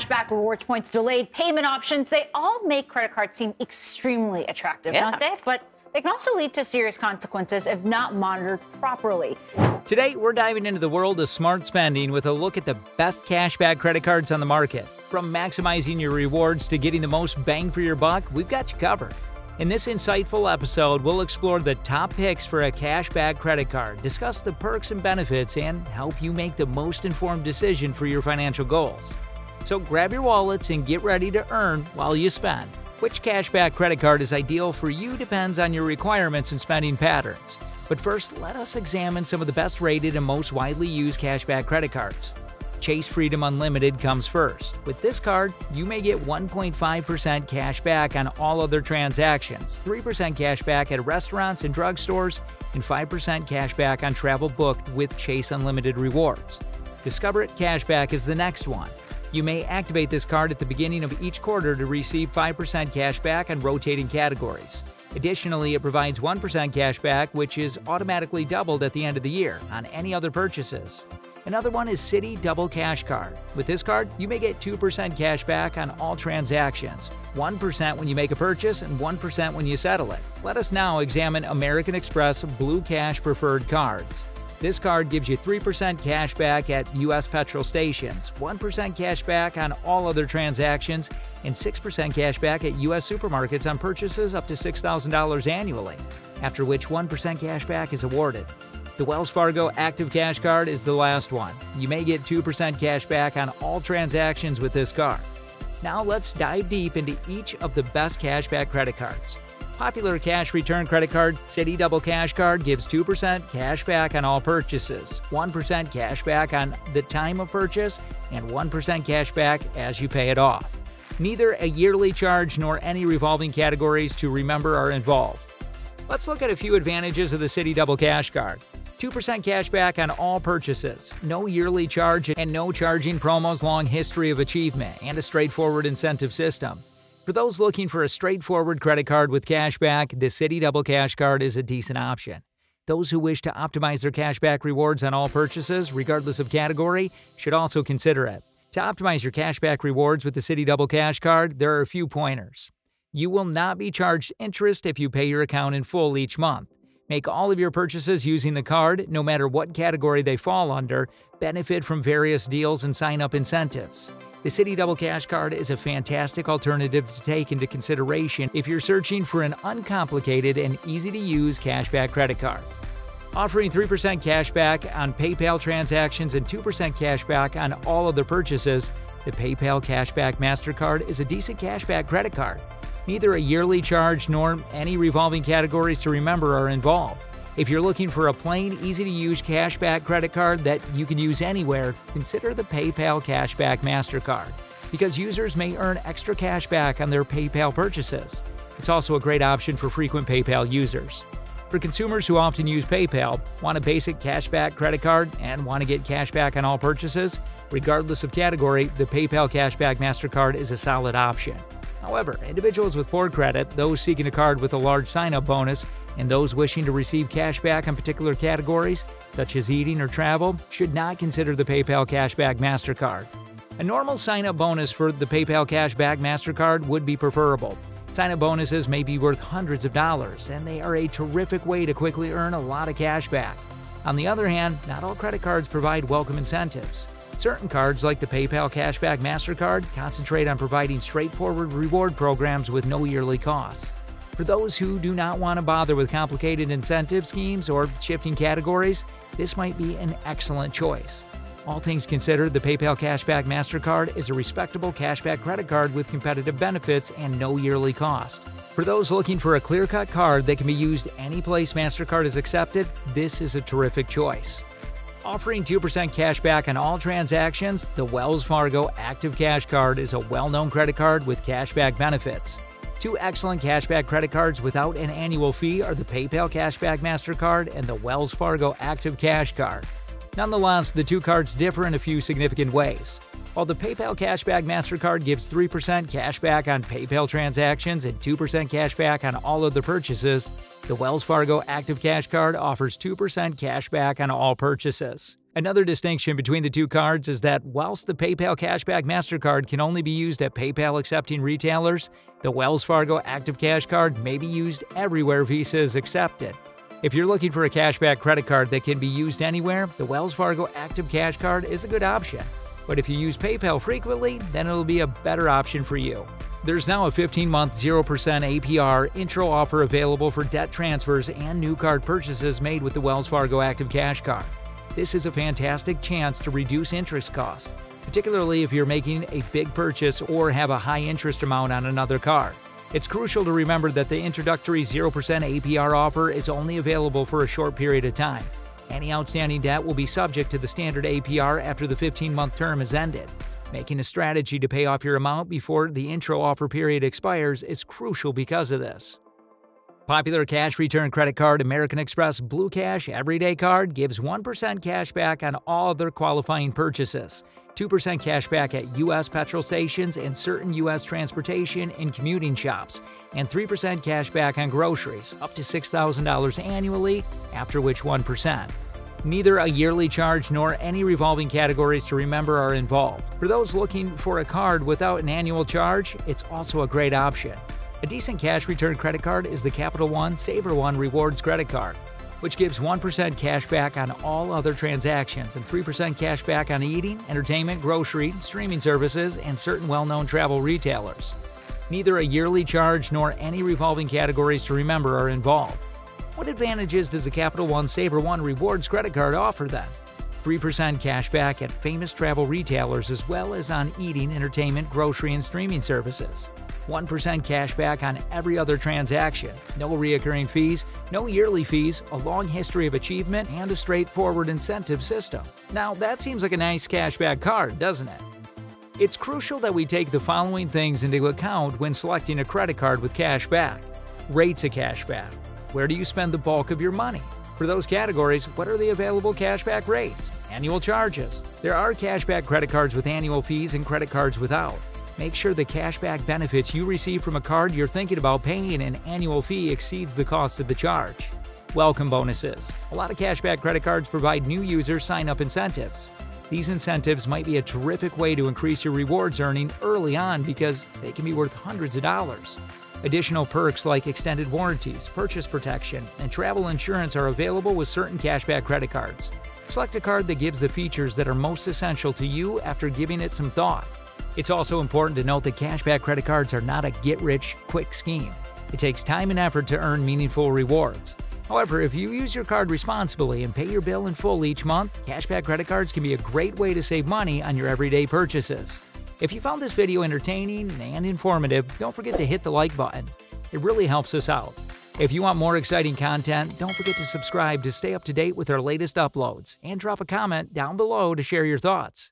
cashback, rewards points, delayed payment options, they all make credit cards seem extremely attractive, don't they? But they can also lead to serious consequences if not monitored properly. Today, we're diving into the world of smart spending with a look at the best cashback credit cards on the market. From maximizing your rewards to getting the most bang for your buck, we've got you covered. In this insightful episode, we'll explore the top picks for a cashback credit card, discuss the perks and benefits, and help you make the most informed decision for your financial goals. So grab your wallets and get ready to earn while you spend. Which cashback credit card is ideal for you depends on your requirements and spending patterns. But first, let us examine some of the best rated and most widely used cashback credit cards. Chase Freedom Unlimited comes first. With this card, you may get 1.5% cash back on all other transactions, 3% cash back at restaurants and drugstores, and 5% cash back on travel booked with Chase Unlimited rewards. Discover It Cashback is the next one. You may activate this card at the beginning of each quarter to receive 5% cash back on rotating categories. Additionally, it provides 1% cash back, which is automatically doubled at the end of the year on any other purchases. Another one is Citi Double Cash Card. With this card, you may get 2% cash back on all transactions, 1% when you make a purchase and 1% when you settle it. Let us now examine American Express Blue Cash Preferred Cards. This card gives you 3% cash back at U.S. petrol stations, 1% cash back on all other transactions, and 6% cash back at U.S. supermarkets on purchases up to $6,000 annually, after which 1% cash back is awarded. The Wells Fargo Active Cash Card is the last one. You may get 2% cash back on all transactions with this card. Now let's dive deep into each of the best cashback credit cards. Popular cash return credit card, Citi Double Cash Card gives 2% cash back on all purchases, 1% cash back on the time of purchase, and 1% cash back as you pay it off. Neither a yearly charge nor any revolving categories to remember are involved. Let's look at a few advantages of the Citi Double Cash Card. 2% cash back on all purchases, no yearly charge and no charging promos, long history of achievement, and a straightforward incentive system. For those looking for a straightforward credit card with cash back, the Citi Double Cash Card is a decent option. Those who wish to optimize their cashback rewards on all purchases, regardless of category, should also consider it. To optimize your cashback rewards with the Citi Double Cash Card, there are a few pointers. You will not be charged interest if you pay your account in full each month. Make all of your purchases using the card, no matter what category they fall under, benefit from various deals and sign-up incentives. The Citi Double Cash Card is a fantastic alternative to take into consideration if you're searching for an uncomplicated and easy-to-use cashback credit card. Offering 3% cash back on PayPal transactions and 2% cash back on all other purchases, the PayPal Cashback MasterCard is a decent cashback credit card. Neither a yearly charge nor any revolving categories to remember are involved. If you're looking for a plain, easy-to-use cashback credit card that you can use anywhere, consider the PayPal Cashback MasterCard, because users may earn extra cash back on their PayPal purchases. It's also a great option for frequent PayPal users. For consumers who often use PayPal, want a basic cashback credit card, and want to get cash back on all purchases, regardless of category, the PayPal Cashback MasterCard is a solid option. However, individuals with poor credit, those seeking a card with a large sign-up bonus, and those wishing to receive cash back on particular categories, such as eating or travel, should not consider the PayPal Cashback MasterCard. A normal sign-up bonus for the PayPal Cashback MasterCard would be preferable. Sign-up bonuses may be worth hundreds of dollars, and they are a terrific way to quickly earn a lot of cash back. On the other hand, not all credit cards provide welcome incentives. Certain cards, like the PayPal Cashback MasterCard, concentrate on providing straightforward reward programs with no yearly costs. For those who do not want to bother with complicated incentive schemes or shifting categories, this might be an excellent choice. All things considered, the PayPal Cashback MasterCard is a respectable cashback credit card with competitive benefits and no yearly cost. For those looking for a clear-cut card that can be used any place MasterCard is accepted, this is a terrific choice. Offering 2% cash back on all transactions, the Wells Fargo Active Cash Card is a well-known credit card with cashback benefits. Two excellent cashback credit cards without an annual fee are the PayPal Cashback MasterCard and the Wells Fargo Active Cash Card. Nonetheless, the two cards differ in a few significant ways. While the PayPal Cashback MasterCard gives 3% cash back on PayPal transactions and 2% cash back on all other purchases, the Wells Fargo Active Cash Card offers 2% cash back on all purchases. Another distinction between the two cards is that whilst the PayPal Cashback MasterCard can only be used at PayPal accepting retailers, the Wells Fargo Active Cash Card may be used everywhere Visa is accepted. If you're looking for a cashback credit card that can be used anywhere, the Wells Fargo Active Cash Card is a good option. But if you use PayPal frequently, then it'll be a better option for you. There's now a 15-month 0% APR intro offer available for debt transfers and new card purchases made with the Wells Fargo Active Cash Card. This is a fantastic chance to reduce interest costs, particularly if you're making a big purchase or have a high interest amount on another card. It's crucial to remember that the introductory 0% APR offer is only available for a short period of time. Any outstanding debt will be subject to the standard APR after the 15-month term is ended. Making a strategy to pay off your amount before the intro offer period expires is crucial because of this. Popular cash return credit card American Express Blue Cash Everyday Card gives 1% cash back on all other qualifying purchases, 2% cash back at U.S. petrol stations and certain U.S. transportation and commuting shops, and 3% cash back on groceries, up to $6,000 annually, after which 1%. Neither a yearly charge nor any revolving categories to remember are involved. For those looking for a card without an annual charge, it's also a great option. A decent cash return credit card is the Capital One Saver One Rewards credit card, which gives 1% cash back on all other transactions and 3% cash back on eating, entertainment, grocery, streaming services, and certain well-known travel retailers. Neither a yearly charge nor any revolving categories to remember are involved. What advantages does the Capital One Saver One Rewards credit card offer then? 3% cash back at famous travel retailers as well as on eating, entertainment, grocery, and streaming services. 1% cash back on every other transaction, no reoccurring fees, no yearly fees, a long history of achievement, and a straightforward incentive system. Now, that seems like a nice cashback card, doesn't it? It's crucial that we take the following things into account when selecting a credit card with cash back. Rates of cashback. Where do you spend the bulk of your money? For those categories, what are the available cashback rates? Annual charges. There are cashback credit cards with annual fees and credit cards without. Make sure the cashback benefits you receive from a card you're thinking about paying an annual fee exceeds the cost of the charge. Welcome bonuses. A lot of cashback credit cards provide new users sign-up incentives. These incentives might be a terrific way to increase your rewards earning early on because they can be worth hundreds of dollars. Additional perks like extended warranties, purchase protection, and travel insurance are available with certain cashback credit cards. Select a card that gives the features that are most essential to you after giving it some thought. It's also important to note that cashback credit cards are not a get-rich-quick scheme. It takes time and effort to earn meaningful rewards. However, if you use your card responsibly and pay your bill in full each month, cashback credit cards can be a great way to save money on your everyday purchases. If you found this video entertaining and informative, don't forget to hit the like button. It really helps us out. If you want more exciting content, don't forget to subscribe to stay up to date with our latest uploads, and drop a comment down below to share your thoughts.